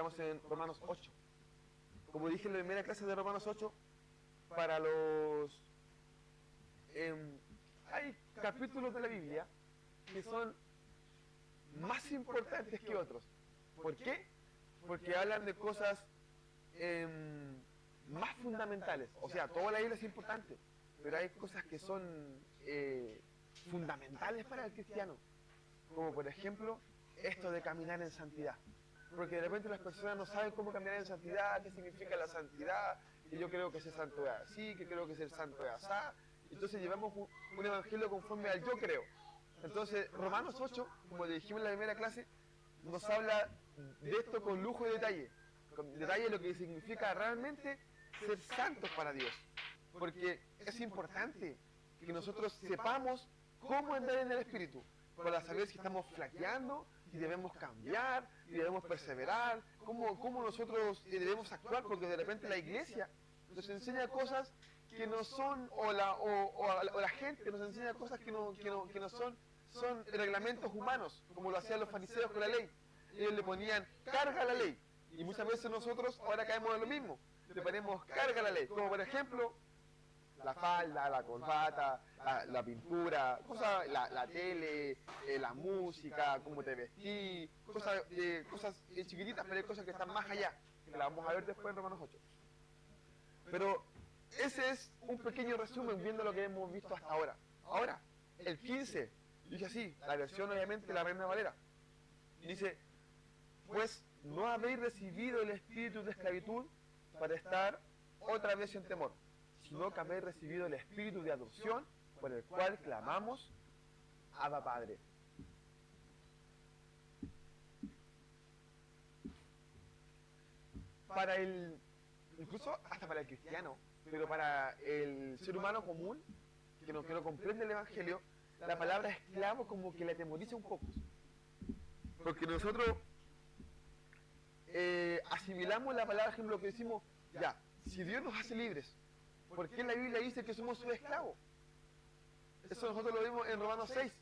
Estamos en Romanos 8. Como dije en la primera clase de Romanos 8, para los... hay capítulos de la Biblia que son más importantes que otros. ¿Por qué? Porque hablan de cosas más fundamentales. O sea, toda la Biblia es importante, pero hay cosas que son fundamentales para el cristiano. Como por ejemplo, esto de caminar en santidad. Porque de repente las personas no saben cómo caminar en santidad, qué significa la santidad, que yo creo que ser santo es así, que creo que ser santo es así. Entonces llevamos un evangelio conforme al yo creo. Entonces, Romanos 8, como le dijimos en la primera clase, nos habla de esto con lujo y detalle. Con detalle de lo que significa realmente ser santos para Dios. Porque es importante que nosotros sepamos cómo andar en el Espíritu, para saber si estamos flaqueando, si debemos cambiar, si debemos perseverar, cómo nosotros debemos actuar, porque de repente la iglesia nos enseña cosas que no son, o la gente nos enseña cosas que no son reglamentos humanos, como lo hacían los fariseos con la ley. Ellos le ponían carga a la ley, y muchas veces nosotros ahora caemos en lo mismo, le ponemos carga a la ley, como por ejemplo la falda, la corbata, la pintura, cosas, la tele, la música, cómo te vestí, cosas chiquititas, pero hay cosas que están más allá, que las vamos a ver después en Romanos 8. Pero ese es un pequeño resumen viendo lo que hemos visto hasta ahora. Ahora, el 15, dice así, la versión obviamente la Reina Valera, dice, pues no habéis recibido el espíritu de esclavitud para estar otra vez en temor, sino que habéis recibido el espíritu de adopción por el cual clamamos, Abba Padre. Para incluso hasta para el cristiano, pero para el ser humano común, que no comprende el Evangelio, la palabra esclavo como que le atemoriza un poco. Porque nosotros asimilamos la palabra, por ejemplo, que decimos, ya, si Dios nos hace libres, ¿por qué la Biblia dice que somos sus esclavos? Eso nosotros lo vimos en Romanos 6.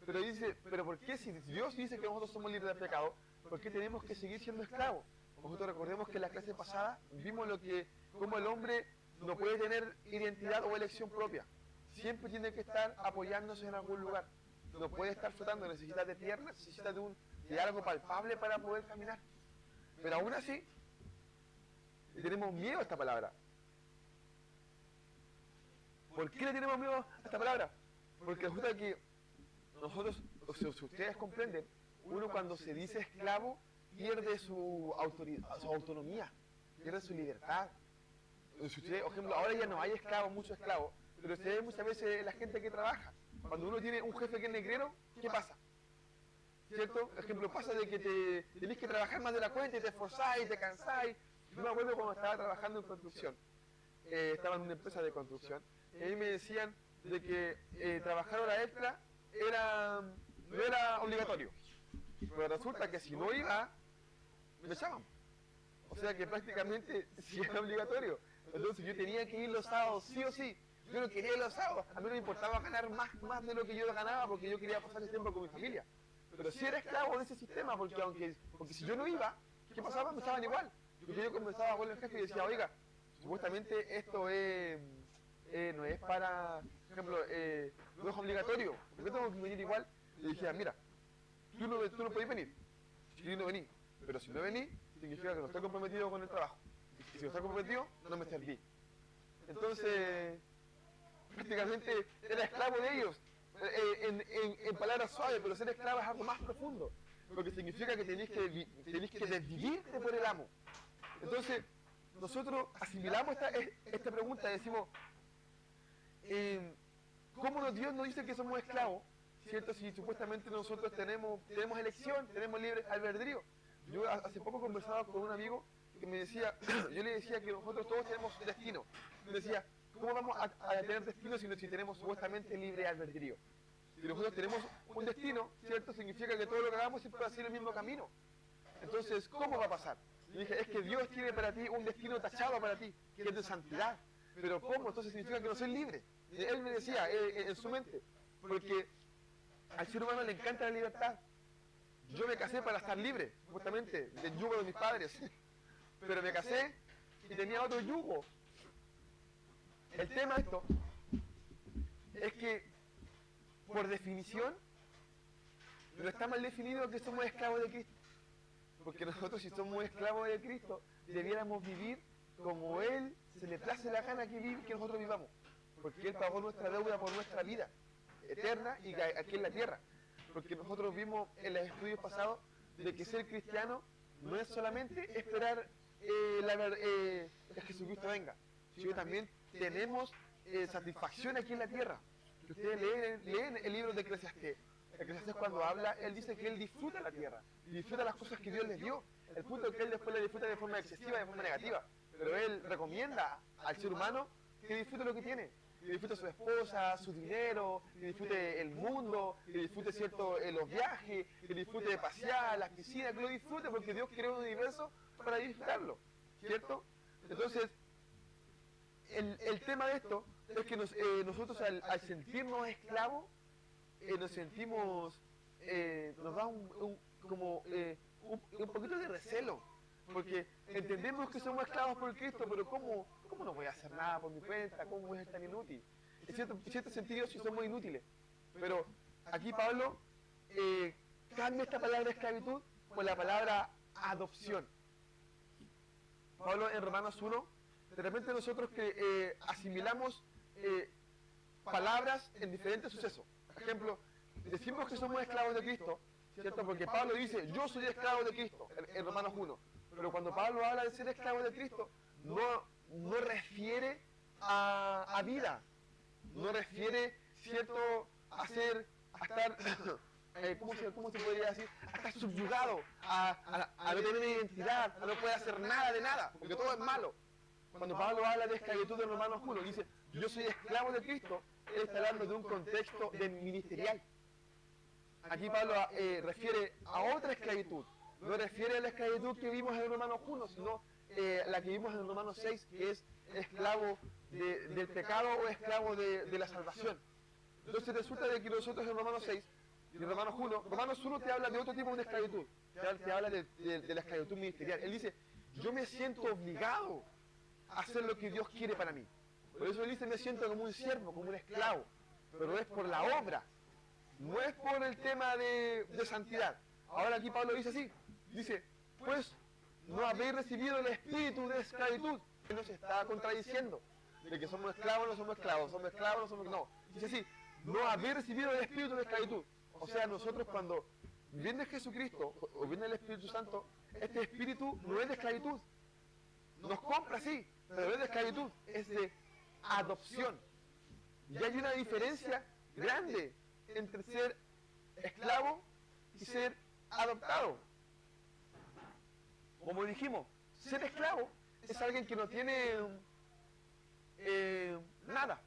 Pero dice, ¿pero por qué si Dios dice que nosotros somos libres del pecado, por qué tenemos que seguir siendo esclavos? Nosotros recordemos que en la clase pasada vimos cómo el hombre no puede tener identidad o elección propia. Siempre tiene que estar apoyándose en algún lugar. No puede estar flotando, necesita de piernas, necesita de algo palpable para poder caminar. Pero aún así, le tenemos miedo a esta palabra. ¿Por qué le tenemos miedo a esta palabra? Porque resulta que nosotros, si ustedes comprenden, uno cuando se dice esclavo pierde su autonomía, pierde su libertad. Si ustedes, por ejemplo, ahora ya no hay esclavos, muchos esclavos, pero ustedes muchas veces la gente que trabaja, cuando uno tiene un jefe que es negrero, ¿qué pasa? ¿Cierto? Por ejemplo, pasa de que tenés que trabajar más de la cuenta y te esforzáis, te cansáis. Yo me acuerdo cuando estaba trabajando en construcción, estaba en una empresa de construcción, y ahí me decían de que trabajar hora extra no era obligatorio. Pero resulta que si no iba, me echaban. O sea que prácticamente sí era obligatorio. Entonces yo tenía que ir los sábados sí o sí. Yo no quería ir los sábados. A mí no me importaba ganar más de lo que yo ganaba porque yo quería pasar ese tiempo con mi familia. Pero sí era esclavo de ese sistema porque si yo no iba, ¿qué pasaba? Me echaban igual. Yo conversaba con el jefe y decía, oiga, supuestamente esto no es para, por ejemplo, no es obligatorio. ¿Por qué tengo que venir igual? Y dije, mira, tú no podés venir. Si quieres no venís. Pero si no venís, significa que no estoy comprometido con el trabajo. Y si no estoy comprometido, no me serví. Entonces, prácticamente era esclavo de ellos. En palabras suaves, pero ser esclavo es algo más profundo. Porque significa que tenéis que desvivirte por el amo. Entonces, nosotros asimilamos esta pregunta y decimos, ¿cómo Dios nos dice que somos esclavos? ¿Cierto? Si supuestamente nosotros tenemos elección, tenemos libre albedrío. Yo hace poco conversaba con un amigo que me decía, yo le decía que nosotros todos tenemos destino. Me decía, ¿cómo vamos a tener destino si tenemos supuestamente libre albedrío? Si nosotros tenemos un destino, ¿cierto? Significa que todo lo que hagamos siempre va a ser el mismo camino. Entonces, ¿cómo va a pasar? Y dije, es que Dios tiene para ti un destino tachado para ti, que es de santidad. Pero ¿cómo? Entonces significa que no soy libre. Él me decía en su mente, porque al ser humano le encanta la libertad. Yo me casé para estar libre, supuestamente, del yugo de mis padres. Pero me casé y tenía otro yugo. El tema de esto es que, por definición, no está mal definido que somos esclavos de Cristo. Porque nosotros, si somos esclavos de Cristo, debiéramos vivir como Él se le place la gana que nosotros vivamos. Porque Él pagó nuestra deuda por nuestra vida eterna y aquí en la tierra. Porque nosotros vimos en los estudios pasados de que ser cristiano no es solamente esperar que Jesucristo venga, sino que también tenemos satisfacción aquí en la tierra. Que ustedes leen el libro de Eclesiastés. Eclesiastés, cuando habla, él dice que él disfruta la tierra, disfruta las cosas que Dios les dio. El punto es que él después le disfruta de forma excesiva, de forma negativa. Pero él recomienda al ser humano que disfrute lo que tiene, que disfrute su esposa, su dinero, que disfrute el mundo, que disfrute los viajes, que disfrute de pasear, las piscinas, que lo disfrute porque Dios creó un universo para disfrutarlo, ¿cierto? Entonces, el tema de esto es que nosotros al sentirnos esclavos, nos sentimos, nos da un poquito de recelo, porque entendemos que somos esclavos por Cristo, pero ¿cómo no voy a hacer nada por mi cuenta? ¿Cómo voy a ser tan inútil? En cierto sentido sí somos inútiles, pero aquí Pablo cambia esta palabra esclavitud por la palabra adopción. Pablo en Romanos 1, de repente nosotros que asimilamos palabras en diferentes sucesos. Por ejemplo, decimos que somos esclavos de Cristo, ¿cierto? Porque Pablo dice, yo soy esclavo de Cristo, en Romanos 1. Pero cuando Pablo habla de ser esclavo de Cristo, no refiere a vida, no refiere, ¿cierto?, a estar, ¿cómo se podría decir? A estar subyugado, a no tener identidad, a no poder hacer nada de nada, porque todo es malo. Cuando Pablo habla de esclavitud en Romanos 1, dice, yo soy esclavo de Cristo, él está hablando de un contexto ministerial. Aquí Pablo refiere a otra esclavitud, no refiere a la esclavitud que vimos en Romanos 1, sino la que vimos en Romanos 6, que es esclavo del pecado o esclavo de la salvación. Entonces resulta de que nosotros en Romanos 6 y Romanos 1 te habla de otro tipo de esclavitud, te habla de la esclavitud ministerial. Él dice, yo me siento obligado a hacer lo que Dios quiere para mí. Por eso él dice, me siento como un siervo, como un esclavo, pero es por la obra, no es por el tema de santidad. Ahora aquí Pablo dice así, dice, pues no habéis recibido el espíritu de esclavitud. Él nos está contradiciendo, de que somos esclavos, no somos esclavos, somos esclavos, no somos... No, dice así, no habéis recibido el espíritu de esclavitud. O sea, nosotros cuando viene Jesucristo, o viene el Espíritu Santo, este espíritu no es de esclavitud. Nos compra, sí, pero no es de esclavitud, es de adopción. Y hay una diferencia grande entre ser esclavo y ser adoptado. Como dijimos, ser esclavo es alguien que no tiene nada.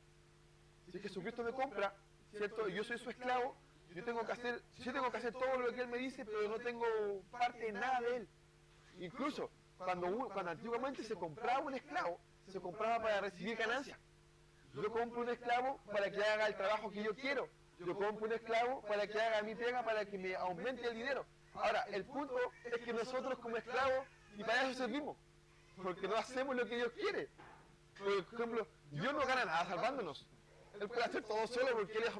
Si Jesucristo me compra, ¿cierto? Y yo soy su esclavo, yo tengo que hacer todo lo que Él me dice, pero no tengo parte en nada de Él. Incluso, cuando antiguamente se compraba un esclavo, se compraba para recibir ganancias. Yo compro un esclavo para que haga el trabajo que yo quiero. Yo compro un esclavo para que haga mi pega, para que me aumente el dinero. Ahora, el punto es que nosotros como esclavos, y para eso servimos, porque no hacemos lo que Dios quiere. Por ejemplo, Dios no gana nada salvándonos. Él puede hacer todo solo porque Él es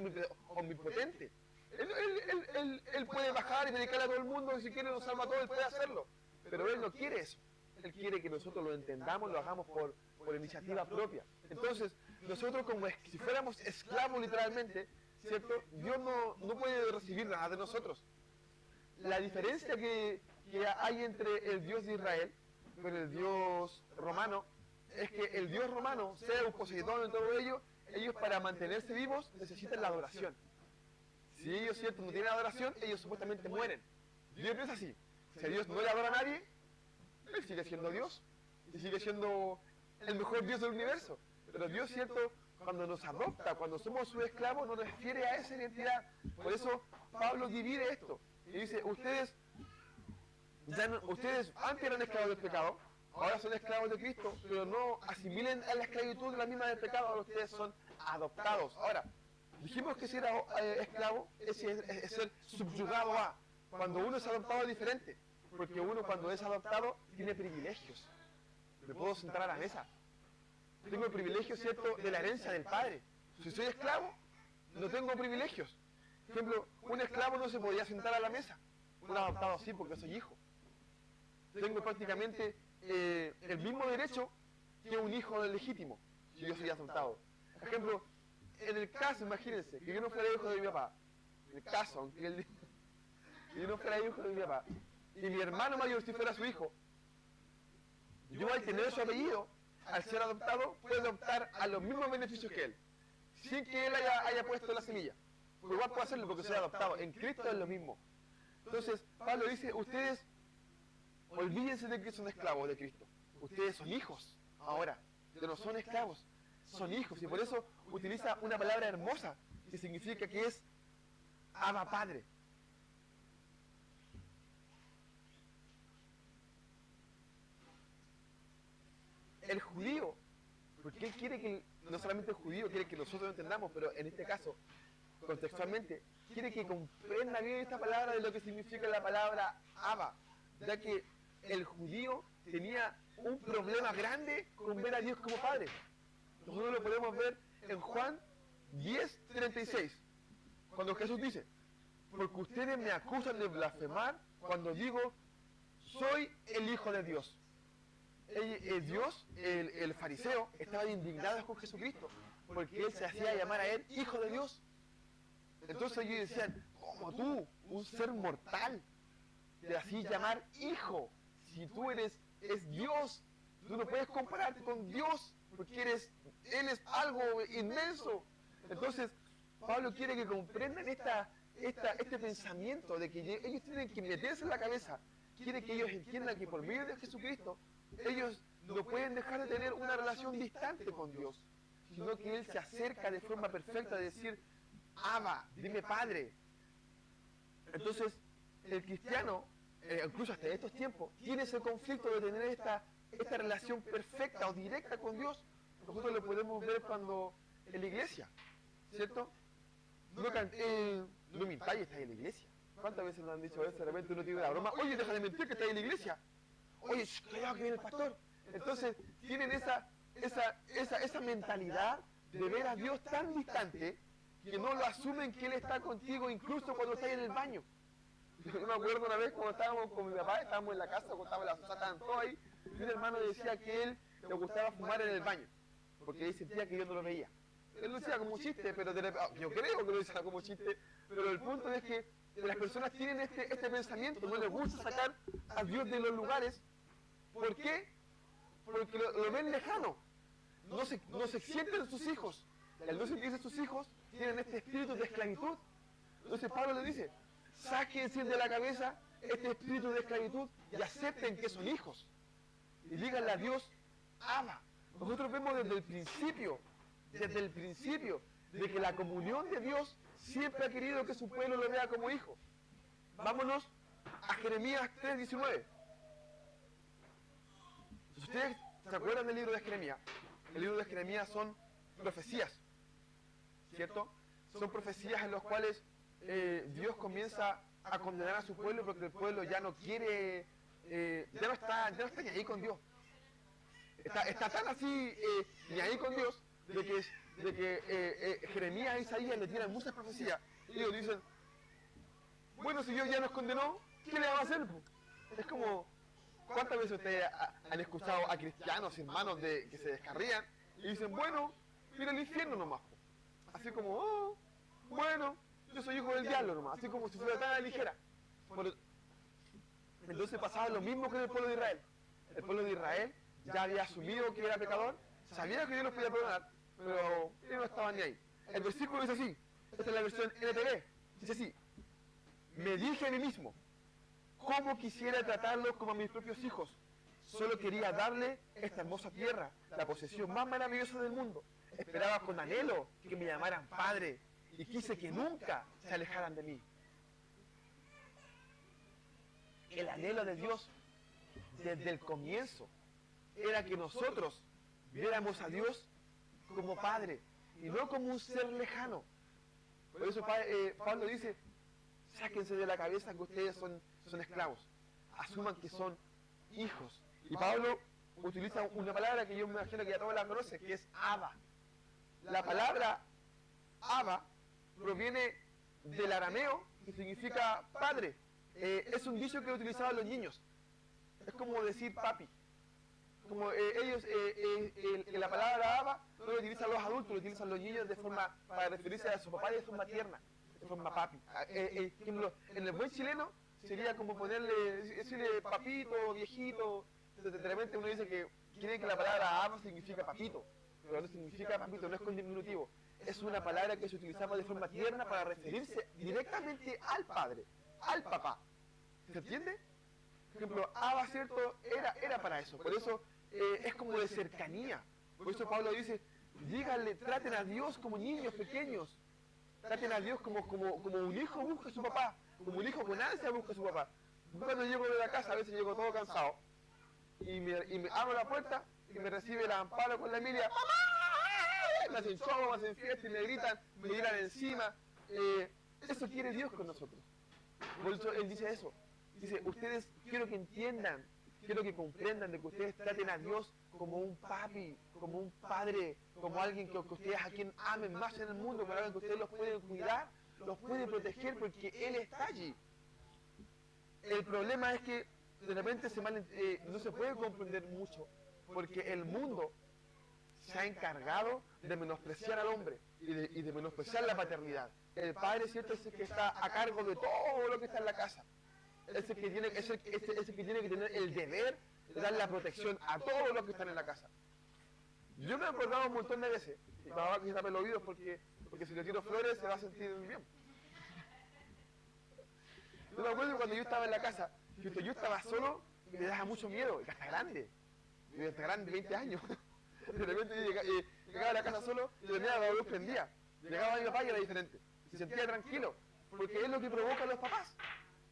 omnipotente. Él puede bajar y predicar a todo el mundo, y si quiere nos salva a todos, Él puede hacerlo. Pero Él no quiere eso. Él quiere que nosotros lo entendamos, lo hagamos por iniciativa propia. Entonces, nosotros como si fuéramos esclavos literalmente, ¿cierto? Dios no puede recibir nada de nosotros. La diferencia que hay entre el Dios de Israel con el Dios romano es que el Dios romano, Zeus, Poseidón y todo ello, ellos para mantenerse vivos necesitan la adoración. Si ellos, ¿cierto?, no tienen adoración, ellos supuestamente mueren. Dios no es así. Si a Dios no le adora a nadie, Él sigue siendo Dios y sigue siendo el mejor Dios del universo. Pero Dios, ¿cierto?, cuando nos adopta, cuando somos sus esclavos, nos refiere a esa identidad. Por eso Pablo divide esto y dice, ustedes antes eran esclavos del pecado, ahora son esclavos de Cristo, pero no asimilen a la esclavitud de la misma del pecado, ahora ustedes son adoptados. Ahora, dijimos que ser esclavo es ser subyugado a, cuando uno es adoptado es diferente, porque uno cuando es adoptado tiene privilegios. Me puedo sentar a la mesa. Tengo el privilegio, ¿cierto?, de la herencia del padre. Si soy esclavo, no tengo privilegios. Por ejemplo, un esclavo no se podía sentar a la mesa. Un adoptado sí, porque soy hijo. Tengo prácticamente el mismo derecho que un hijo legítimo, si yo soy adoptado. Por ejemplo, en el caso, imagínense, que yo no fuera hijo de mi papá. En el caso, aunque él que yo no fuera hijo de mi papá, y mi hermano mayor si fuera su hijo, yo al tener su apellido, al ser adoptado, puedo optar a los mismos beneficios que él, sin que él haya puesto la semilla. Pues igual puedo hacerlo porque soy adoptado. En Cristo es lo mismo. Entonces, Pablo dice, ustedes olvídense de que son esclavos de Cristo. Ustedes son hijos ahora, ya no son esclavos, son hijos. Y por eso utiliza una palabra hermosa que significa que es Abba Padre. El judío, porque él quiere que, no solamente el judío quiere que nosotros lo entendamos, pero en este caso, contextualmente, quiere que comprenda bien esta palabra de lo que significa la palabra Abba, ya que el judío tenía un problema grande con ver a Dios como Padre. Nosotros lo podemos ver en Juan 10:36, cuando Jesús dice, porque ustedes me acusan de blasfemar cuando digo, soy el Hijo de Dios. Dios, el fariseo, estaba indignado con Jesucristo, porque él se hacía llamar a él Hijo de Dios. Entonces ellos decían, ¿cómo tú, un ser mortal, te hacías llamar hijo? Si tú es Dios, tú no puedes compararte con Dios, porque Él es algo inmenso. Entonces, Pablo quiere que comprendan este pensamiento de que ellos tienen que meterse en la cabeza. Quiere que ellos entiendan que por medio de Jesucristo, ellos no pueden dejar de tener una relación distante con Dios, sino que Él se acerca de forma perfecta de decir, Abba, dime Padre. Entonces, el cristiano, incluso hasta estos tiempos, tiene ese conflicto de tener esta relación perfecta o directa con Dios. Nosotros lo podemos ver cuando en la iglesia, ¿cierto? No mintáis, estás en la iglesia. ¿Cuántas veces nos han dicho eso? De repente uno tiene una broma, oye, deja de mentir que estás en la iglesia. Oye, cuidado que viene el pastor. Entonces, tienen esa mentalidad de ver a Dios tan distante que no lo asumen que Él está contigo incluso cuando estás en el baño. Yo me acuerdo una vez cuando estábamos con mi papá, estábamos en la casa, contaba la Susana, estaban todos ahí, y un hermano decía que él le gustaba fumar en el baño, porque él sentía que yo no lo veía. Él lo decía como chiste, pero yo creo que lo decía como chiste, pero el punto es que las personas tienen este pensamiento, no les gusta sacar a Dios de los lugares. ¿Por qué? Porque lo ven lejano, no se sienten sus hijos. Y al no sentirse sus hijos, tienen este espíritu de esclavitud. Entonces Pablo le dice, sáquense de la cabeza este espíritu de esclavitud y acepten que son hijos. Y díganle a Dios, Abba. Nosotros vemos desde el principio, de que la comunión de Dios siempre ha querido que su pueblo lo vea como hijo. Vámonos a Jeremías 3:19. Si ustedes se acuerdan del libro de Jeremías, el libro de Jeremías son profecías, ¿cierto? Son profecías en las cuales Dios comienza a condenar a su pueblo porque el pueblo ya no quiere, ya no está ni ahí con Dios. Está tan así ni ahí con Dios de que Jeremías e Isaías le tiran muchas profecías y ellos dicen, bueno, si Dios ya nos condenó, ¿qué le va a hacer? Es como, ¿cuántas veces ustedes han escuchado a cristianos, hermanos que se descarrían y dicen, bueno, mira el infierno nomás? Así como, oh, bueno, yo soy hijo del diablo nomás, así como si fuera tan ligera. Entonces pasaba lo mismo que en el pueblo de Israel. El pueblo de Israel ya había asumido que era pecador, sabía que Dios los podía perdonar, pero ellos no estaban ni ahí. El versículo dice así, esta es la versión NTV, dice así, me dije a mí mismo, ¿cómo quisiera tratarlos como a mis propios hijos? Solo quería darle esta hermosa tierra, la posesión más maravillosa del mundo. Esperaba con anhelo que me llamaran padre y quise que nunca se alejaran de mí. El anhelo de Dios desde el comienzo era que nosotros viéramos a Dios como Padre y no como un ser lejano. Por eso Pablo dice, sáquense de la cabeza que ustedes son esclavos. Asuman que son hijos. Y Pablo utiliza una palabra que yo me imagino que ya todos la conocen, que es Abba. La palabra Abba proviene del arameo y significa padre. Es un dicho que utilizaban los niños. Es como decir papi. Como ellos, la palabra Abba no lo utilizan los adultos, lo utilizan los niños para referirse a su papá de forma tierna, de forma papi. Ejemplo, en el buen chileno sería como decirle papito, viejito. Entonces, de repente uno dice que quieren que la palabra Abba significa papito, pero no significa papito, no es con diminutivo. Es una palabra que se utilizaba de forma tierna para referirse directamente al padre, al papá. ¿Se entiende? Por ejemplo, Abba, ¿cierto? Era para eso. Por eso es como de cercanía. Por eso Pablo dice, díganle, traten a Dios como niños pequeños. Traten a Dios como un hijo busca a su papá. Como un hijo con ansia busca a su papá. Cuando llego de la casa, a veces llego todo cansado. Y me abro la puerta y me recibe la Amparo con la Emilia. ¡Mamá! Me hacen show, me hacen fiesta y me gritan encima. Eso quiere Dios con nosotros. Por eso Él dice eso. Dice, ustedes quiero que entiendan, quiero que comprendan de que ustedes traten a Dios como un papi, como un padre, como alguien que ustedes a quien amen más en el mundo, como alguien que ustedes los pueden cuidar, los pueden proteger porque Él está allí. El problema es que de repente no se puede comprender mucho, porque el mundo se ha encargado de menospreciar al hombre y de menospreciar la paternidad. El padre, ¿cierto?, es el que está a cargo de todo lo que está en la casa. Es el que tiene que tener el deber de dar la protección a todos los que están en la casa. Yo me he acordado un montón de veces, y mi papá que se tape los oídos porque si le tiro flores se va a sentir bien. Yo me acuerdo cuando yo estaba en la casa, yo estaba solo y me daba mucho miedo, y hasta grande, 20 años. De repente yo llegaba a la casa solo y tenía la luz prendida. Llegaba a mi papá y era diferente. Se sentía tranquilo, porque es lo que provoca a los papás,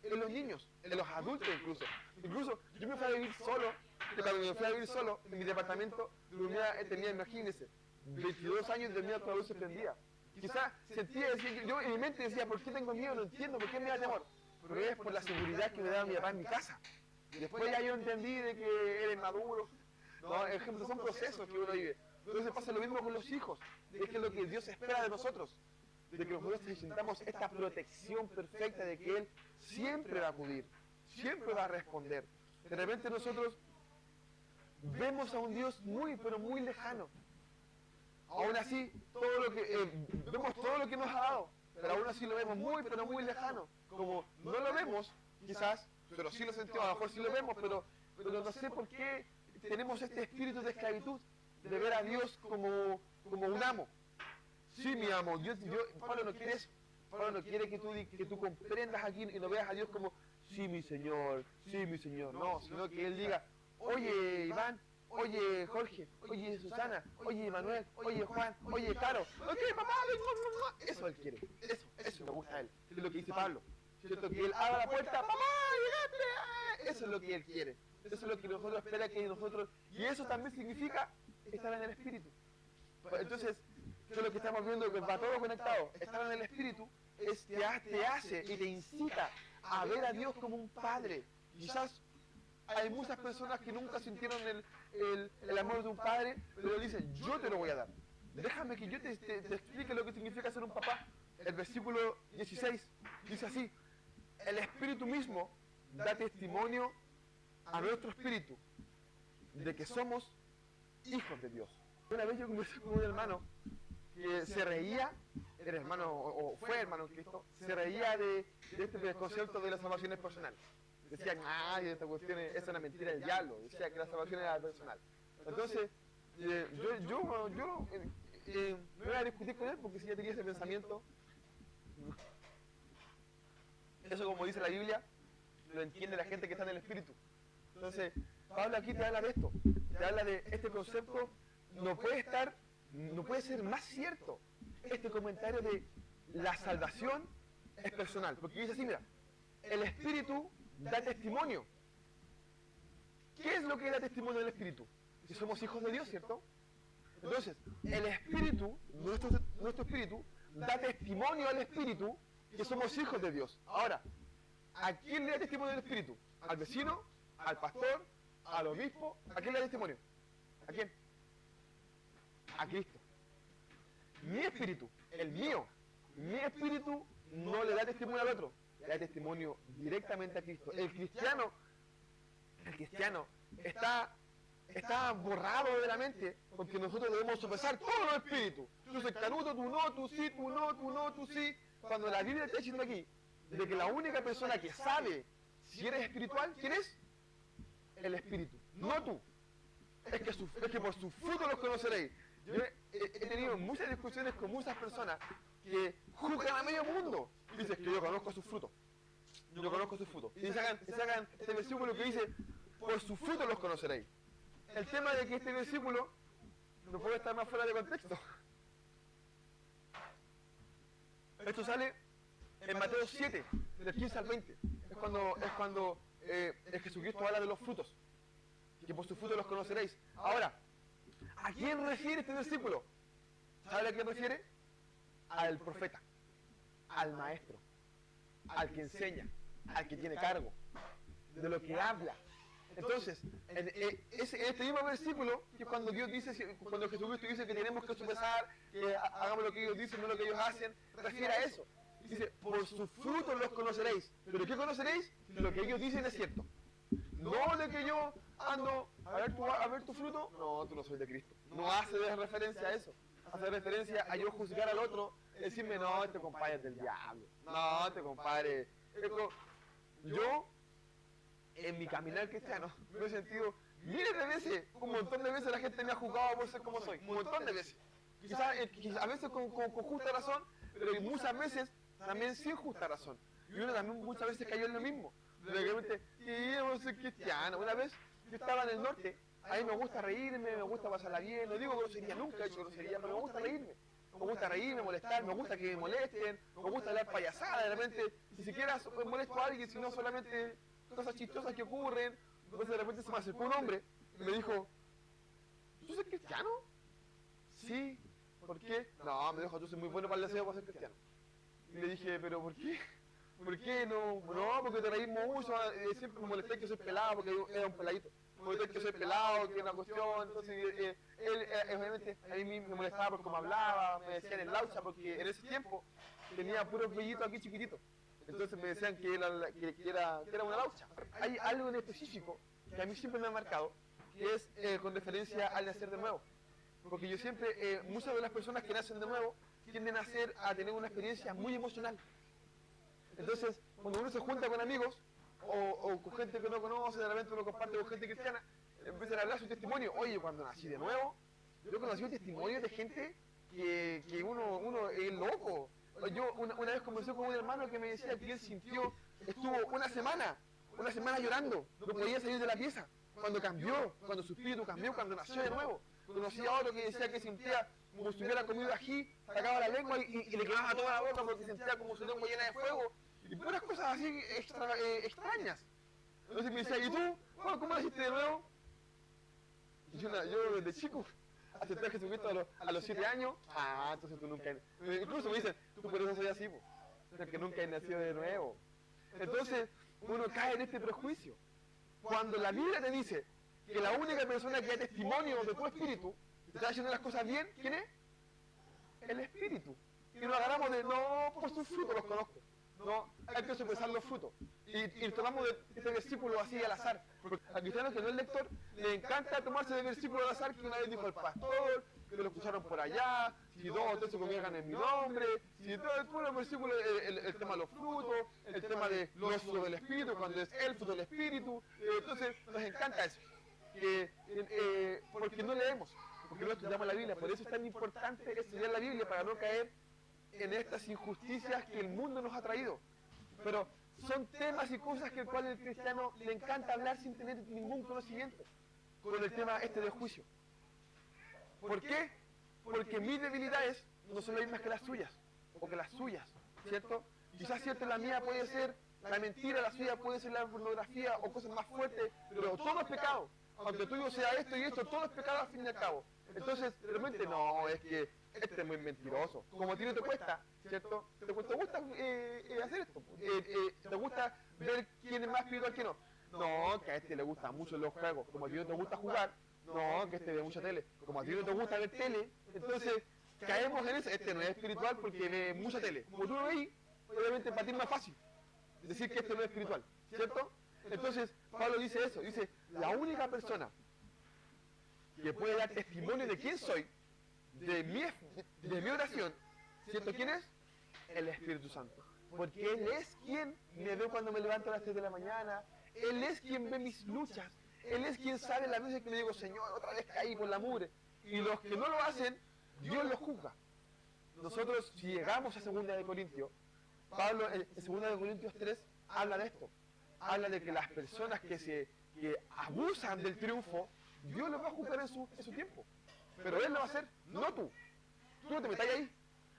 en los niños, en los adultos incluso. Incluso yo me fui a vivir solo, que cuando me fui a vivir solo en mi departamento, tenía, imagínense, 22 años y tenía toda la luz prendida. Quizás yo en mi mente decía, ¿por qué tengo miedo? No entiendo, ¿por qué me da temor? Pero es por la seguridad que me daba mi papá en mi casa. Y después ya yo entendí de que eres maduro. No, ejemplo, son procesos que uno vive. Entonces pasa lo mismo con los hijos, de que es lo que Dios espera de nosotros, de que nosotros sintamos esta protección perfecta de que Él siempre va a acudir, siempre va a responder. De repente nosotros vemos a un Dios pero muy lejano. Aún así, vemos todo lo que nos ha dado, pero aún así lo vemos pero muy lejano. Como no lo vemos, quizás, pero sí lo sentimos, a lo mejor sí lo vemos, pero no sé por qué tenemos este espíritu de esclavitud, de ver a Dios como un amo. Sí, mi amo, Pablo no quiere eso. Pablo no quiere que tú comprendas aquí y no veas a Dios como, sí, mi Señor, no, sino que Él diga, oye, Iván, oye, Jorge, oye, Susana, oye, Manuel, oye, Juan, oye, Caro, ok, papá, eso Él quiere, eso le gusta a Él, es lo que dice Pablo, ¿cierto? Que Él abra la puerta, papá, llegaste, eso es lo que Él quiere, eso es lo que nosotros espera que nosotros, y eso también significa estar en el Espíritu. Entonces, eso es lo que estamos viendo, que va todo conectado. Estar en el Espíritu te hace y te incita a ver a Dios como un padre. Quizás hay muchas personas que nunca sintieron el amor de un padre, pero dicen, yo te lo voy a dar. Déjame que yo te explique lo que significa ser un papá. El versículo 16 dice así, el Espíritu mismo da testimonio a nuestro espíritu de que somos hijos de Dios. Una vez yo conversé con un hermano que se reía, era hermano o fue hermano en Cristo, se reía de este concepto de la salvación es personal. Decían, esta cuestión es una mentira del diablo, decía que la salvación era personal. Entonces, yo no iba a discutir con él porque si ya tenía ese pensamiento, eso como dice la Biblia, lo entiende la gente que está en el Espíritu. Entonces, Pablo aquí te habla de esto, te habla de este concepto, no puede ser más cierto este comentario de la salvación es personal, porque dice así, mira, el Espíritu da testimonio. ¿Qué es lo que da testimonio del Espíritu? Que somos hijos de Dios, ¿cierto? Entonces, el Espíritu, nuestro Espíritu, da testimonio al Espíritu que somos hijos de Dios. Ahora, ¿a quién le da testimonio del Espíritu? ¿Al vecino? ¿Al pastor? ¿Al obispo? ¿A quién le da testimonio? ¿A quién? A Cristo. Mi espíritu, el mío, mi espíritu no le da testimonio al otro, le da testimonio directamente a Cristo. El cristiano está borrado de la mente porque nosotros debemos sopesar todos los espíritus. Tú soy canuto, tú no, tú sí, tú no, tú no, tú sí. Cuando la Biblia está diciendo aquí de que la única persona que sabe si eres espiritual, ¿quién es? El espíritu, no tú. Es que por sus frutos los conoceréis. Yo he tenido muchas discusiones con muchas personas que juzgan a medio mundo. Dices que yo conozco sus frutos. Yo conozco sus frutos. Y sacan este versículo que dice, por sus frutos los conoceréis. El tema de que este versículo no puede estar más fuera de contexto. Esto sale en Mateo 7, del 15 al 20. Es cuando el Jesucristo habla de los frutos. Que por sus frutos los conoceréis. Ahora, ¿a quién refiere este versículo? ¿Sabe a quién refiere? Al profeta, al maestro, al que enseña, al que tiene cargo, de lo que habla. Entonces, en este mismo versículo, que es cuando Dios dice, cuando Jesucristo dice que tenemos que sopesar, que hagamos lo que ellos dicen, no lo que ellos hacen, refiere a eso. Dice, por sus frutos los conoceréis. ¿Pero qué conoceréis? Lo que ellos dicen es cierto. No de que yo ando, a ver tu fruto, no, tú no soy de Cristo. No hace referencia a eso. Hace referencia a yo juzgar al otro, decirme, no, este compadre es del diablo. No, este compadre... Yo, en mi caminar cristiano, me he sentido miles de veces, un montón de veces la gente me ha juzgado por ser como soy. Un montón de veces. Quizás a veces con justa razón, pero muchas veces también sin justa razón. Y uno también muchas veces cayó en lo mismo. De repente, yo soy cristiano. Una vez yo estaba en el norte, a mí me gusta reírme, me gusta pasarla bien, no digo grosería, nunca he hecho grosería, pero me gusta reírme. Me gusta reírme, molestar, me gusta que me molesten, me gusta hablar payasada, de repente, ni siquiera molesto a alguien, sino solamente cosas chistosas que ocurren. Entonces de repente se me acercó un hombre y me dijo, ¿tú eres cristiano? Sí. ¿Por qué? No, me dijo, tú soy muy bueno para el deseo para ser cristiano. Y le dije, ¿pero por qué? ¿Por qué no? No, porque te reís mucho, siempre me molesté que soy pelado, porque era un peladito. Me molesté que soy pelado, que es una cuestión, entonces él obviamente a mí me molestaba por cómo hablaba, me decían el laucha, porque en ese tiempo tenía puros vellitos aquí chiquititos. Entonces me decían que era una laucha. Hay algo en específico que a mí siempre me ha marcado, que es con referencia al nacer de nuevo. Porque yo siempre, muchas de las personas que nacen de nuevo tienden a tener una experiencia muy emocional. Entonces, cuando uno se junta con amigos o con gente que no conoce, de repente uno comparte con gente cristiana, empiezan a hablar su testimonio. Oye, cuando nací de nuevo, yo conocí un testimonio de gente que uno es loco. Yo una vez conversé con un hermano que me decía que él estuvo una semana llorando, no podía salir de la pieza. Cuando cambió, cuando su espíritu cambió, cuando nació de nuevo. Conocí a otro que decía que sentía como si hubiera comido ají, sacaba la lengua y le quemaba toda la boca porque sentía como su lengua llena de fuego. Y puras cosas así extrañas. Entonces me decía, ¿y tú? Bueno, ¿cómo naciste de nuevo? Y yo desde chico acepté a Jesucristo a los 7 años. Ah, entonces tú nunca... Incluso me dicen, tú por eso soy así, porque nunca he nacido de nuevo. Entonces uno cae en este prejuicio. Cuando la Biblia te dice que la única persona que da testimonio de tu espíritu, te está haciendo las cosas bien, ¿quién es? El espíritu. Y nos agarramos de, no, por sus frutos los conozco. No, hay que sopesar los frutos. Y tomamos de este versículo así al azar. Porque al cristiano que no es lector, le encanta tomarse del versículo al azar que una vez dijo el pastor, que lo escucharon por allá, si dos o tres se congregan en mi nombre, si todo el versículo, el tema de los frutos, el tema de los frutos del espíritu, cuando es el fruto del espíritu. Entonces nos encanta eso. Porque no leemos, porque no estudiamos la Biblia. Por eso es tan importante estudiar la Biblia para no caer en estas injusticias que el mundo nos ha traído. Pero son temas y cosas que el cual el cristiano le encanta hablar sin tener ningún conocimiento con el tema de juicio. ¿Por qué? Porque mis debilidades no son las mismas que las suyas, o que las suyas, ¿cierto? Quizás cierto la mía puede ser la mentira, la suya puede ser la pornografía o cosas más fuertes, pero todo es pecado. aunque tuyo sea esto y esto, todo es pecado al fin y al cabo. Entonces, de repente, no, es que este es muy mentiroso. Como a ti no te cuesta, ¿cierto? ¿Te gusta hacer esto? ¿Te gusta ver quién es más espiritual que no? No, que a este le gustan mucho los juegos. Como a ti no te gusta jugar, no, que este ve mucha tele. Como a ti no te gusta ver tele, entonces caemos en eso. Este no es espiritual porque ve mucha tele. Como tú lo veis, obviamente para ti es más fácil decir que este no es espiritual, ¿cierto? Entonces, Pablo dice eso, dice, la única persona que puede dar testimonio de quién soy, de mi oración, ¿cierto quién es? El Espíritu Santo. Porque Él es quien me ve cuando me levanto a las 3 de la mañana, Él es quien ve mis luchas, Él es quien sabe las veces que le digo, Señor, otra vez caí con la mugre. Y los que no lo hacen, Dios los juzga. Nosotros, si llegamos a 2 de Corintios, Pablo en 2 de Corintios 3 habla de esto. Habla de que las personas que abusan del triunfo, Dios los va a juzgar en su tiempo. Pero Él lo va a hacer, no tú. Tú no te metas ahí.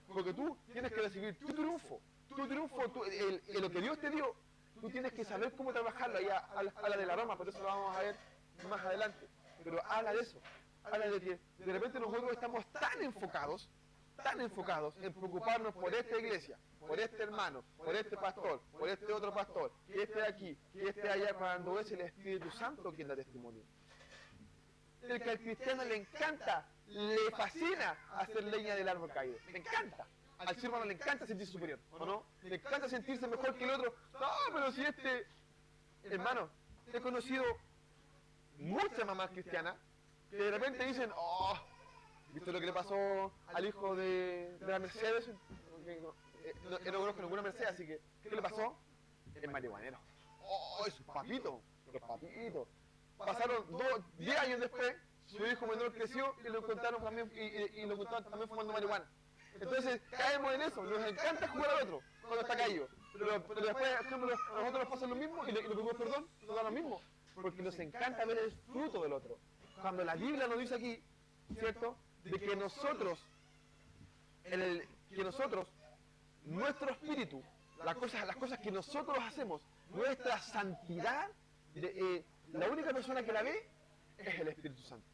Porque tú tienes que recibir tu triunfo. Tu triunfo, lo que Dios te dio, tú tienes que saber cómo trabajarlo. Ahí habla de la Roma, por eso lo vamos a ver más adelante. Pero habla de eso. Habla de que de repente nosotros estamos tan enfocados en preocuparnos por esta iglesia, por este hermano, por este pastor, por este otro pastor, que esté aquí, que esté allá, cuando es el Espíritu Santo quien da testimonio. El que al cristiano le encanta, le fascina hacer leña del árbol caído. Le encanta. Al ser humano le encanta sentirse superior, ¿o no? Le encanta sentirse mejor que el otro. No, pero si este... Hermano, he conocido muchas mamás cristianas que de repente dicen, oh, ¿viste lo que le pasó al hijo de la Mercedes? No conozco ninguna Mercedes, así que, ¿qué le pasó? El marihuanero. ¡Oh, es papito! Los papitos. Pasaron 10 años después, su hijo menor creció y lo encontraron también, y lo encontraron también fumando marihuana. Entonces, caemos en eso, nos encanta jugar al otro cuando está caído. Pero después, por ejemplo, a nosotros nos pasa lo mismo y le pedimos perdón, nos da lo mismo. Porque nos encanta ver el fruto del otro. Cuando la Biblia nos dice aquí, ¿cierto? De que nosotros, nuestro espíritu, las cosas que nosotros hacemos, nuestra santidad, la única persona que la ve es el Espíritu Santo.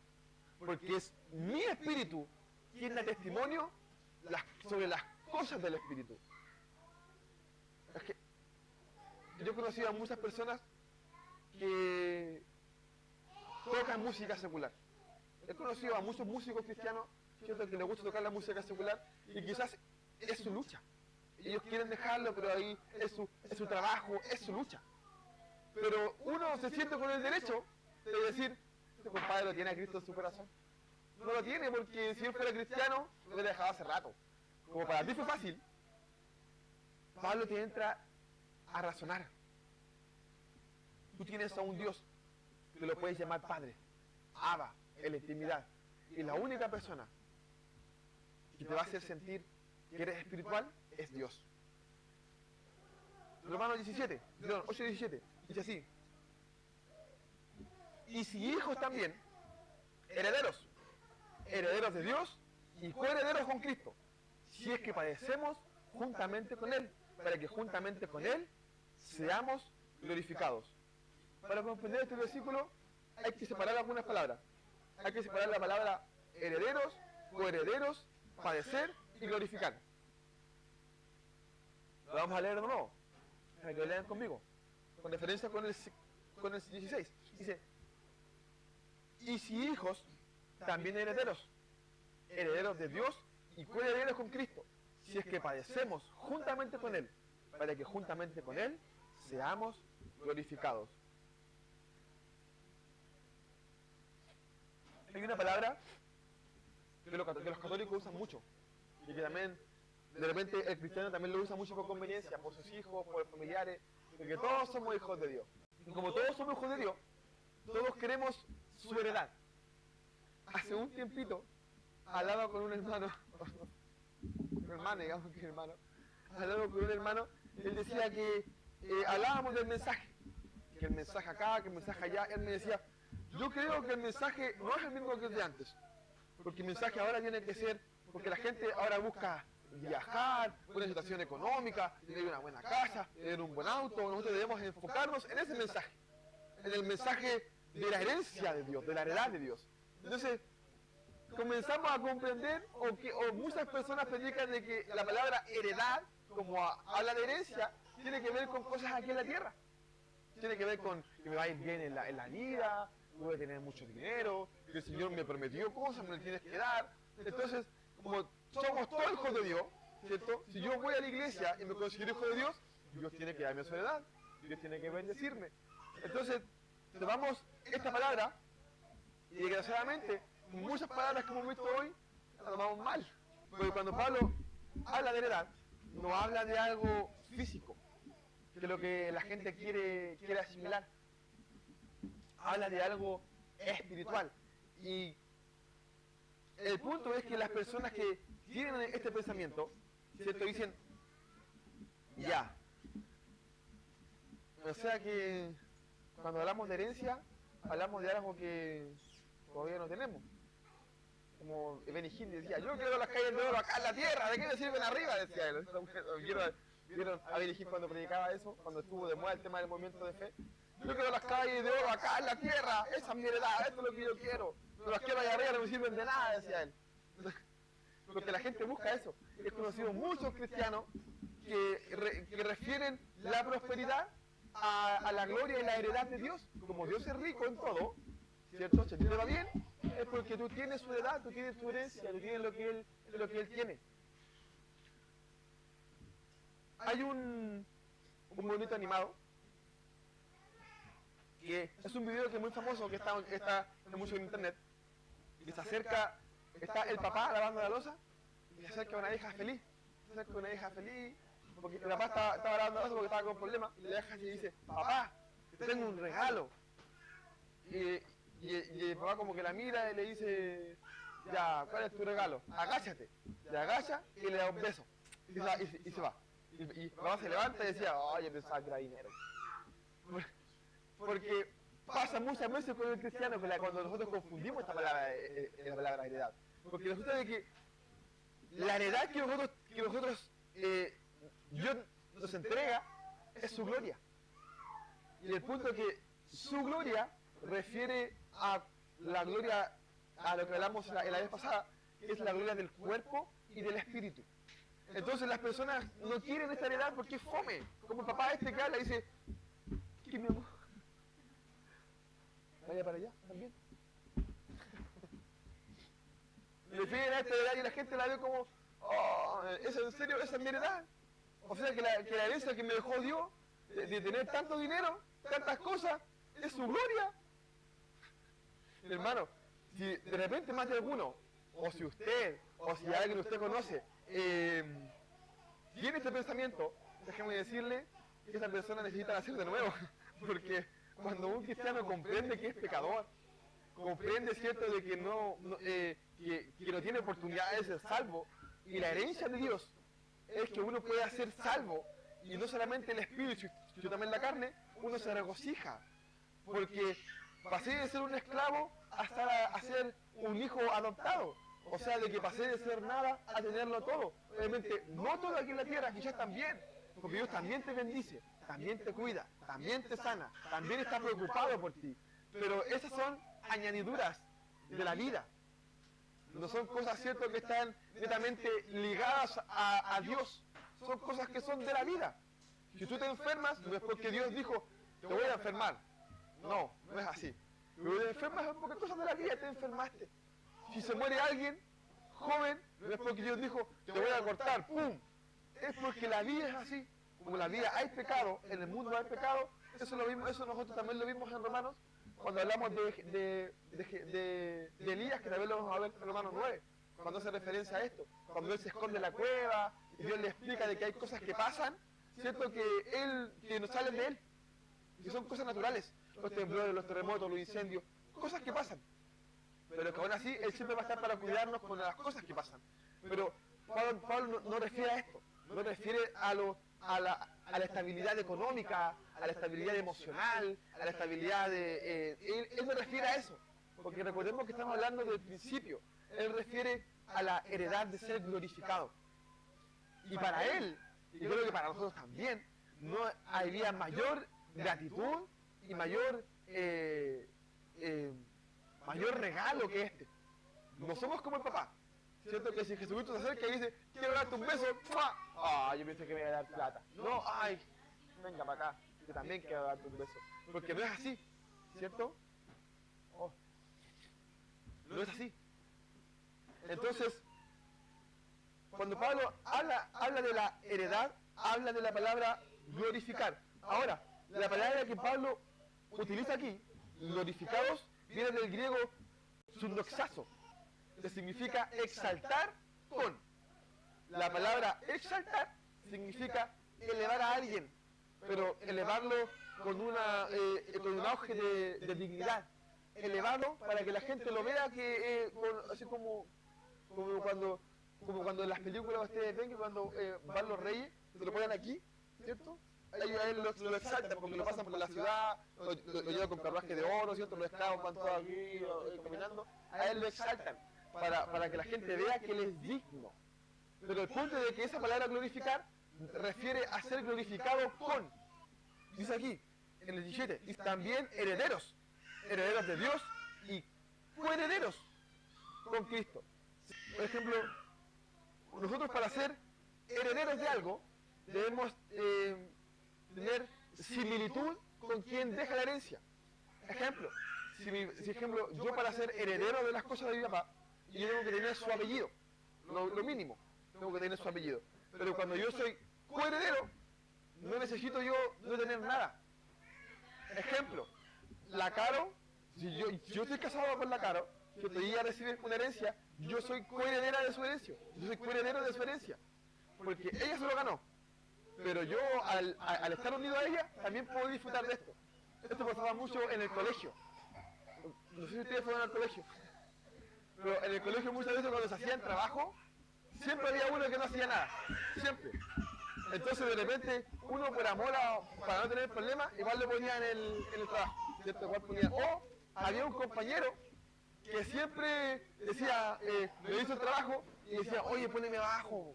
Porque es mi espíritu quien da testimonio sobre las cosas del Espíritu. Es que yo he conocido a muchas personas que tocan música secular. He conocido a muchos músicos cristianos, ¿cierto?, que les gusta tocar la música secular y quizás es su lucha. Ellos quieren dejarlo, pero ahí es su trabajo, es su lucha. Pero uno se siente con el derecho de decir, este compadre lo tiene a Cristo en su corazón. No lo tiene porque si él fuera cristiano, lo hubiera dejado hace rato. Como para ti fue fácil, Pablo te entra a razonar. Tú tienes a un Dios que lo puedes llamar Padre, Abba, en la intimidad. Y la única persona que te va a hacer sentir que eres espiritual es Dios. Romanos 8:17, dice así. Y si hijos también, herederos de Dios y coherederos con Cristo, si es que padecemos juntamente con Él, para que juntamente con Él seamos glorificados. Para comprender este versículo hay que separar algunas palabras. Hay que separar la palabra herederos, coherederos, padecer y glorificar. Lo vamos a leer de nuevo, para que lo lean conmigo, con referencia con el 16. Dice, y si hijos, también herederos de Dios y coherederos con Cristo, si es que padecemos juntamente con Él, para que juntamente con Él seamos glorificados. Hay una palabra que los católicos usan mucho, y que también, de repente, el cristiano también lo usa mucho por conveniencia, por sus hijos, por familiares, porque todos somos hijos de Dios. Y como todos somos hijos de Dios, todos queremos su heredad. Hace un tiempito, hablaba con un hermano, hablaba con un hermano, él decía que hablábamos del mensaje, que el mensaje acá, que el mensaje allá, él me decía, yo creo que el mensaje no es el mismo que el de antes, porque el mensaje ahora tiene que ser, porque la gente ahora busca viajar, buena situación económica, tener una buena casa, tener un buen auto, nosotros debemos enfocarnos en ese mensaje, en el mensaje de la herencia de Dios, de la heredad de Dios. Entonces, comenzamos a comprender, o muchas personas predican de que la palabra heredad, como habla de herencia, tiene que ver con cosas aquí en la tierra. Tiene que ver con que me va a ir bien en la vida, voy a tener mucho dinero, que el Señor me prometió cosas, me las tienes que dar. Entonces, como somos todos hijos de Dios, ¿cierto? Si yo voy a la iglesia y me considero hijo de Dios, Dios tiene que darme su heredad, Dios tiene que bendecirme. Entonces, tomamos esta palabra y desgraciadamente muchas palabras que hemos visto hoy las tomamos mal. Porque cuando Pablo habla de heredad, no habla de algo físico, que es lo que la gente quiere asimilar. Habla de algo espiritual. Y el punto es que las personas que tienen este pensamiento, ¿cierto? Dicen, ya. O sea que cuando hablamos de herencia, hablamos de algo que todavía no tenemos. Como Benny Hinn decía, yo quiero las calles de oro acá en la tierra, ¿de qué me sirven arriba? Decía él. ¿Vieron a Benny Hinn cuando predicaba eso? Cuando estuvo de moda el tema del movimiento de fe. Yo quiero las calles de oro acá en la tierra, esa es mi heredad, esto es lo que yo quiero. Pero las quiero allá arriba no me sirven de nada, decía él. Porque la gente busca eso. He conocido muchos cristianos que refieren la prosperidad a la gloria y la heredad de Dios. Como Dios es rico en todo, ¿cierto? Si a ti te va bien, es porque tú tienes su heredad, tú tienes tu herencia, tú tienes lo que Él tiene. Hay un bonito animado, que es un video que es muy famoso, que está mucho en internet, y se acerca, está el papá lavando la loza, y se acerca una hija feliz, porque el papá estaba lavando la loza porque estaba con problemas, y la hija le dice, papá, te tengo un regalo. Y el papá como que la mira y le dice, ya, ¿cuál es tu regalo? Agáchate. Le agacha y le da un beso. Y se va. Y el papá se levanta y decía, oye, pensaba que era dinero. Porque pasa muchas veces con el cristiano cuando nosotros confundimos esta palabra, la palabra heredad. Porque resulta de que la heredad que nosotros Dios nos entrega es su gloria. Y el punto es que su gloria refiere a la gloria, a lo que hablamos en la vez pasada, que es la gloria del cuerpo y del espíritu. Entonces las personas no quieren esta heredad porque es fome. Como el papá que habla y dice, ¿qué mi amor? Vaya para allá, también. Le piden a esta heredad y la gente la ve como, oh, ¿es en serio? ¿Esa es mi heredad? O sea que la herencia que me dejó Dios, de tener tanto dinero, tantas cosas, es su gloria. Hermano, si de repente más de alguno, o si usted, o si alguien que usted conoce, tiene este pensamiento, déjeme decirle que esa persona necesita nacer de nuevo. Porque cuando un cristiano comprende que es pecador, comprende, cierto, de que no tiene oportunidad de ser salvo, y la herencia de Dios es que uno pueda ser salvo, y no solamente el espíritu, sino también la carne, uno se regocija. Porque pasé de ser un esclavo a ser un hijo adoptado. O sea, de que pasé de ser nada a tenerlo todo. Obviamente, no todo aquí en la tierra, quizás también. Porque Dios también te bendice, también te cuida, también te sana, también está preocupado por ti. Pero esas son añadiduras de la vida. No son cosas, cierto, que están netamente ligadas a Dios. Son cosas que son de la vida. Si tú te enfermas, no es porque Dios dijo, te voy a enfermar. No, no es así. Pero te enfermas es porque cosas de la vida te enfermaste. Si se muere alguien joven, no es porque Dios dijo, te voy a cortar, ¡pum! Es porque la vida es así. Como la vida hay pecado, en el mundo hay pecado, eso nosotros también lo vimos en Romanos, cuando hablamos de Elías, que también lo vamos a ver en Romanos 9, cuando hace referencia a esto, cuando él se esconde en la cueva, y Dios le explica de que hay cosas que pasan, ¿cierto? Que no salen de él, que son cosas naturales, los temblores, los terremotos, los incendios, cosas que pasan, pero que aún así él siempre va a estar para cuidarnos con las cosas que pasan. Pero Pablo no refiere a esto, no refiere a la estabilidad económica, a la estabilidad emocional, a la estabilidad él no refiere a eso, porque recordemos que estamos hablando del principio. Él refiere a la heredad de ser glorificado. Y para él, y creo que para nosotros también, no había mayor gratitud y mayor mayor regalo que este. No somos como el papá. ¿Cierto? Que si Jesucristo se acerca y dice, quiero darte un beso, ¡mua! Ah, yo pensé que me iba a dar plata. No, ay, venga para acá, yo también quiero darte un beso. Porque no es así, ¿cierto? Oh, no es así. Entonces, cuando Pablo habla de la heredad, habla de la palabra glorificar. Ahora, la palabra que Pablo utiliza aquí, glorificados, viene del griego subdoxazo, que significa exaltar con. La palabra exaltar significa elevar a alguien, pero elevarlo con un auge de dignidad. Elevarlo para que la gente lo vea, así como cuando en las películas ustedes ven que cuando van los reyes, se lo ponen aquí, ¿cierto? A él lo exaltan porque lo pasan por la ciudad, lo llevan con carruaje de oro, ¿cierto? Los esclavos van todos aquí caminando, a él lo exaltan para que la gente vea que él es digno. Pero el punto de que esa palabra glorificar refiere a ser glorificado con, dice aquí, en el 17, y también herederos de Dios y coherederos con Cristo. Por ejemplo, nosotros para ser herederos de algo debemos tener similitud con quien deja la herencia. Ejemplo, ejemplo, yo para ser heredero de las cosas de mi papá, yo tengo que tener su apellido, lo mínimo, tengo que tener su apellido. Pero cuando yo soy coheredero, no necesito yo no tener nada. Ejemplo, la Caro, si yo estoy casado con la Caro, que podía recibir una herencia, yo soy coheredera de su herencia, yo soy coheredero de su herencia, porque ella se lo ganó, pero yo al estar unido a ella, también puedo disfrutar de esto. Esto pasaba mucho en el colegio, no sé si ustedes fueron al colegio, pero en el colegio muchas veces cuando se hacían trabajo, siempre había uno que no hacía nada, siempre. Entonces de repente, uno por amor para no tener problemas, igual lo ponía en el trabajo, ¿cierto? Igual ponía, o había un compañero que siempre decía, le hizo el trabajo y decía, oye, poneme abajo,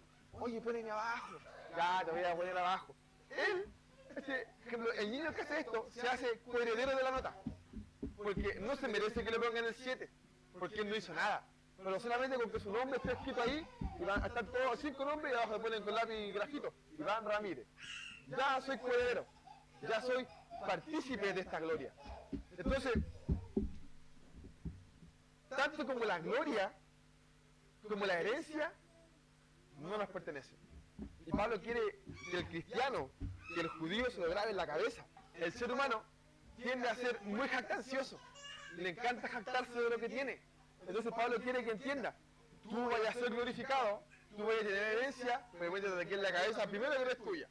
ya te voy a poner abajo. Él, ejemplo, el niño que hace esto, se hace coheredero de la nota, porque no se merece que le pongan el 7, porque él no hizo nada. Pero solamente con que su nombre esté escrito ahí, y van a estar todos 5 nombres y abajo le ponen con lápiz y grafito, Iván Ramírez. Ya soy coheredero, ya soy partícipe de esta gloria. Entonces, tanto como la gloria, como la herencia, no nos pertenece. Y Pablo quiere que el cristiano, que el judío se lo grabe en la cabeza. El ser humano tiende a ser muy jactancioso, le encanta jactarse de lo que tiene. Entonces Pablo quiere que entienda, tú vayas a ser glorificado, tú vayas a tener herencia, pero métete aquí en la cabeza primero que no es tuya.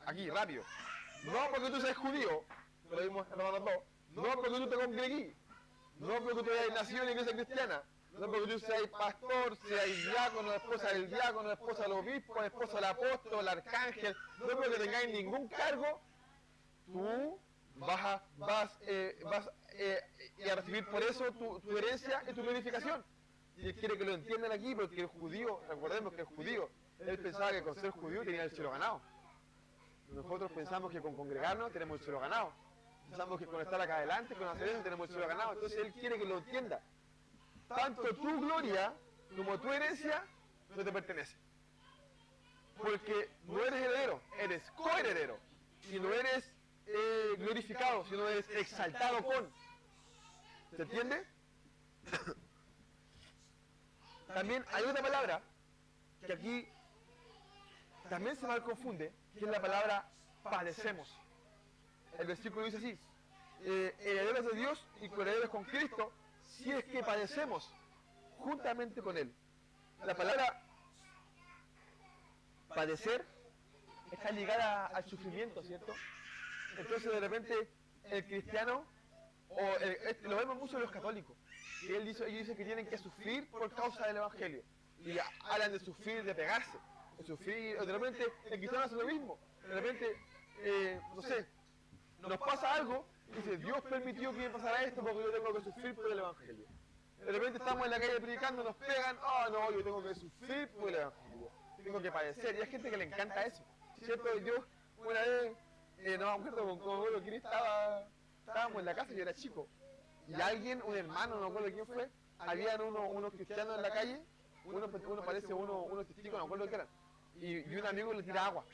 Aquí, rápido. No porque tú seas judío, lo vimos en Romanos 2, no porque tú te congreguís, no porque tú hayas nacido en la iglesia cristiana, no porque tú seas pastor, seas diácono, esposa del diácono, esposa del obispo, esposa del apóstol, el arcángel, no porque tengáis ningún cargo, tú vas a recibir por eso tu herencia y tu glorificación. Y él quiere que lo entiendan aquí, porque el judío, recordemos que el judío, él pensaba que con ser judío tenía el cielo ganado. Nosotros pensamos que con congregarnos tenemos el cielo ganado. Pensamos que con estar acá adelante, con hacer eso, tenemos el cielo ganado. Entonces él quiere que lo entienda. Tanto tu gloria como tu herencia no te pertenece. Porque no eres heredero, eres coheredero. Y no eres glorificado, sino eres exaltado con. ¿Se entiende? También hay otra palabra que aquí también se mal confunde, que es la palabra padecemos. El versículo dice así, herederos de Dios y coherederos con Cristo, si es que padecemos juntamente con Él. La palabra padecer está ligada al sufrimiento, ¿cierto? Entonces de repente el cristiano, lo vemos mucho en los católicos, que ellos dicen que tienen que sufrir por causa del Evangelio. Y hablan de sufrir, de pegarse, de sufrir, o de repente el cristiano hace lo mismo. De repente, no sé, nos pasa algo y dice, Dios permitió que me pasara esto porque yo tengo que sufrir por el Evangelio. De repente estamos en la calle predicando, nos pegan, no, yo tengo que sufrir por el Evangelio, tengo que padecer. Y hay gente que le encanta eso, ¿cierto? Yo una vez, no me acuerdo con cómo estábamos en la casa, yo era chico, y alguien, un hermano, no me acuerdo quién fue, habían unos cristianos en la calle, unos testigos, no me acuerdo qué eran, y un amigo le tira agua,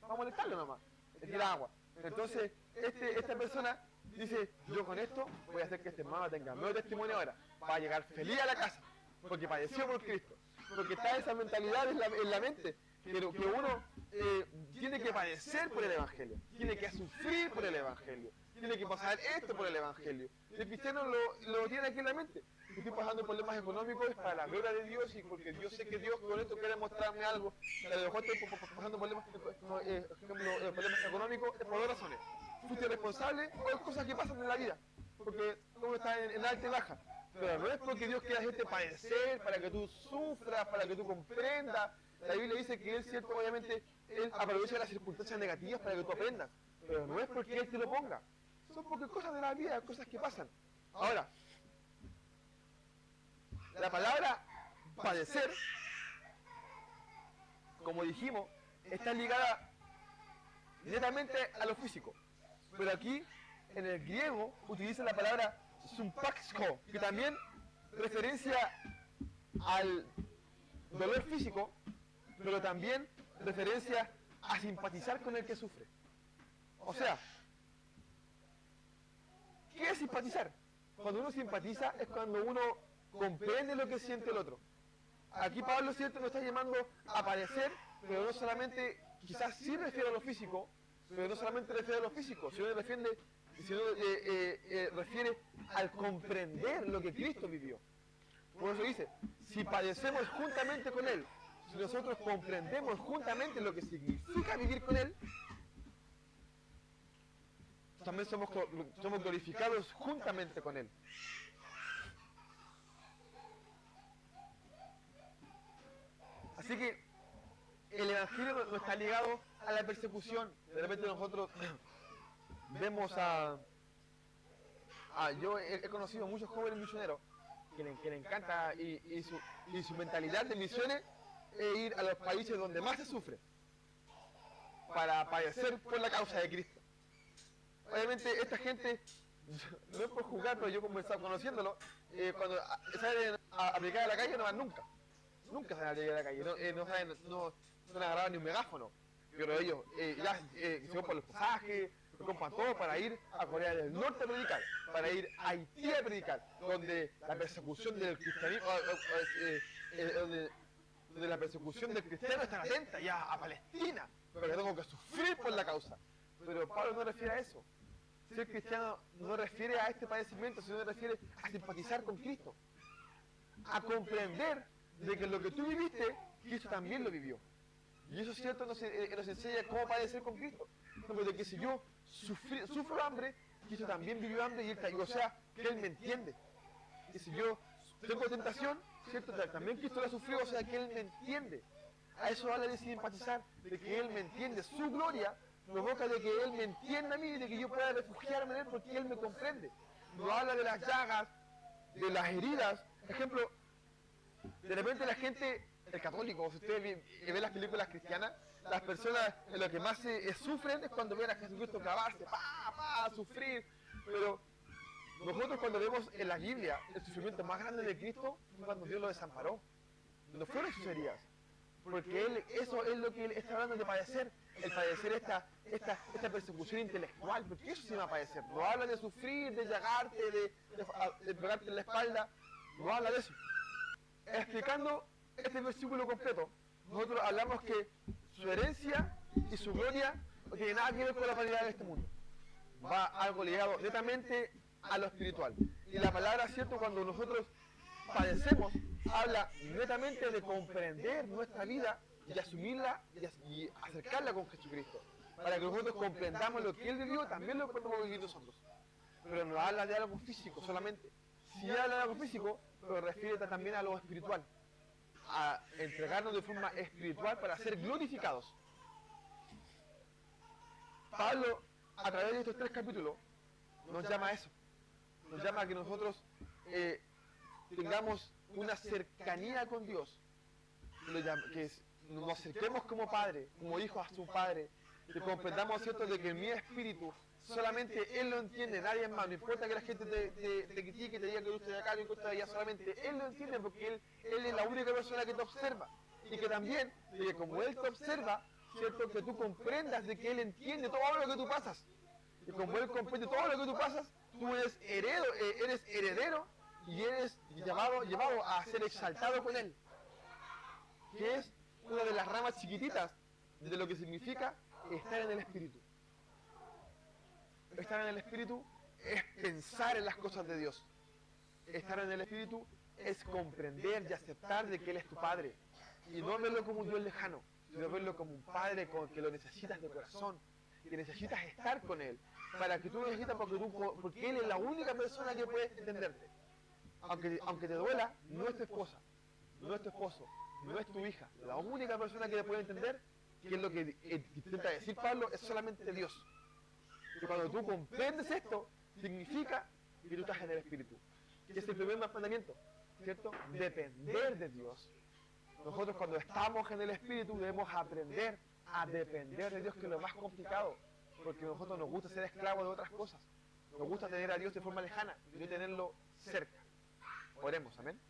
para molestarlo nomás, le tira agua. Entonces, esta persona dice, yo con esto voy a hacer que este hermano tenga nuevo testimonio ahora, va a llegar feliz a la casa, porque padeció por Cristo, porque está esa mentalidad en la mente, que uno tiene que padecer por el Evangelio, tiene que sufrir por el Evangelio, tiene que pasar esto por el Evangelio. El cristiano lo tiene aquí en la mente. Si estoy pasando problemas económicos es para la gloria de Dios y porque yo sé que Dios con esto quiere mostrarme algo. A lo mejor estoy pasando problemas económicos es por dos razones. Fuiste responsable o es cosas que pasan en la vida, porque uno está en alta y baja. Pero no es porque Dios quiera hacerte padecer, para que tú sufras, para que tú comprendas. La Biblia dice que Él, cierto, obviamente, Él aprovecha las circunstancias negativas para que tú aprendas. Pero no es porque Él te lo ponga. Son porque cosas de la vida, cosas que pasan. Ahora, la palabra padecer, como dijimos, está ligada directamente a lo físico. Pero aquí, en el griego, utiliza la palabra sympaxo, que también referencia al dolor físico, pero también referencia a simpatizar con el que sufre. O sea, ¿qué es simpatizar? Cuando uno simpatiza es cuando uno comprende lo que siente el otro. Aquí Pablo, cierto, nos está llamando a padecer, pero no solamente, quizás sí refiere a lo físico, pero no solamente refiere a lo físico, sino refiere al comprender lo que Cristo vivió. Por eso dice, si padecemos juntamente con Él, si nosotros comprendemos juntamente lo que significa vivir con Él, también somos glorificados juntamente con Él. Así que el Evangelio no está ligado a la persecución. De repente nosotros vemos yo he conocido muchos jóvenes misioneros que le encanta y su mentalidad de misiones es ir a los países donde más se sufre para padecer por la causa de Cristo. Obviamente esta gente, no es por jugar, pero yo conociéndolo, cuando salen a predicar a la calle no van nunca. Nunca salen a predicar a la calle, no han agarrado ni un megáfono. Pero ellos se compran los pasajes, se compran todo para ir a Corea del Norte a predicar, para ir a Haití a predicar, donde la persecución del cristianismo, donde la persecución del cristiano está atenta ya a Palestina, pero que tengo que sufrir por la causa. Pero Pablo no refiere a eso. Ser cristiano no refiere a este padecimiento, sino refiere a simpatizar con Cristo, a comprender de que lo que tú viviste, Cristo también lo vivió. Y eso es cierto, nos enseña cómo padecer con Cristo. De que si yo sufro hambre, Cristo también vivió hambre y o sea, que Él me entiende. Y si yo tengo tentación, ¿cierto? También Cristo la sufrió, o sea, que Él me entiende. A eso habla de simpatizar, de que Él me entiende. Su gloria provoca de que Él me entienda a mí, de que yo pueda refugiarme en Él porque Él me comprende. No habla de las llagas, de las heridas. Por ejemplo, de repente la gente, el católico, si ustedes ven las películas cristianas, las personas lo que más sufren es cuando ven a Jesucristo clavarse, a sufrir. Pero nosotros cuando vemos en la Biblia el sufrimiento más grande de Cristo fue cuando Dios lo desamparó. No fueron sus heridas. Porque eso es lo que Él está hablando de padecer, el padecer esta persecución intelectual, porque eso se va a padecer. No habla de sufrir, de llagarte, de pegarte en la espalda, no habla de eso. Explicando este versículo completo, nosotros hablamos que su herencia y su gloria no tiene nada que ver con la vanidad de este mundo. Va algo ligado netamente a lo espiritual. Y la palabra, cierto, cuando nosotros padecemos, habla netamente de comprender nuestra vida y asumirla y acercarla con Jesucristo. Para que nosotros comprendamos lo que Él vivió, también lo podemos vivir nosotros. Pero no habla de algo físico solamente. Sí habla de algo físico, pero refiere también a lo espiritual. A entregarnos de forma espiritual para ser glorificados. Pablo, a través de estos 3 capítulos, nos llama a eso. Nos llama a que nosotros tengamos una cercanía con Dios, que nos acerquemos como padre, como hijos a su padre, que comprendamos, ¿cierto?, de que mi espíritu solamente Él lo entiende, nadie más. No importa que la gente te critique, te diga que tú estás acá, que tú estás allá, solamente Él lo entiende porque Él es la única persona que te observa. Y que también, de que como Él te observa, ¿cierto? Que tú comprendas de que Él entiende todo lo que tú pasas. Y como Él comprende todo lo que tú pasas, tú eres heredero y eres llevado a ser exaltado con Él. Que es una de las ramas chiquititas de lo que significa estar en el Espíritu. Estar en el Espíritu es pensar en las cosas de Dios. Estar en el Espíritu es comprender y aceptar de que Él es tu Padre. Y no verlo como un Dios lejano, sino verlo como un Padre con que lo necesitas de corazón, que necesitas estar con Él, para que tú lo necesitas porque Él es la única persona que puede entenderte. Aunque te duela, no es tu esposa, no es tu esposo, no es tu hija. La única persona que te puede entender, que es lo que intenta decir Pablo, es solamente Dios. Y cuando tú comprendes esto, significa que tú estás en el Espíritu. Que es el primer mandamiento, ¿cierto? Depender de Dios. Nosotros cuando estamos en el Espíritu debemos aprender a depender de Dios, que es lo más complicado, porque a nosotros nos gusta ser esclavos de otras cosas. Nos gusta tener a Dios de forma lejana y no tenerlo cerca. Oremos, amén.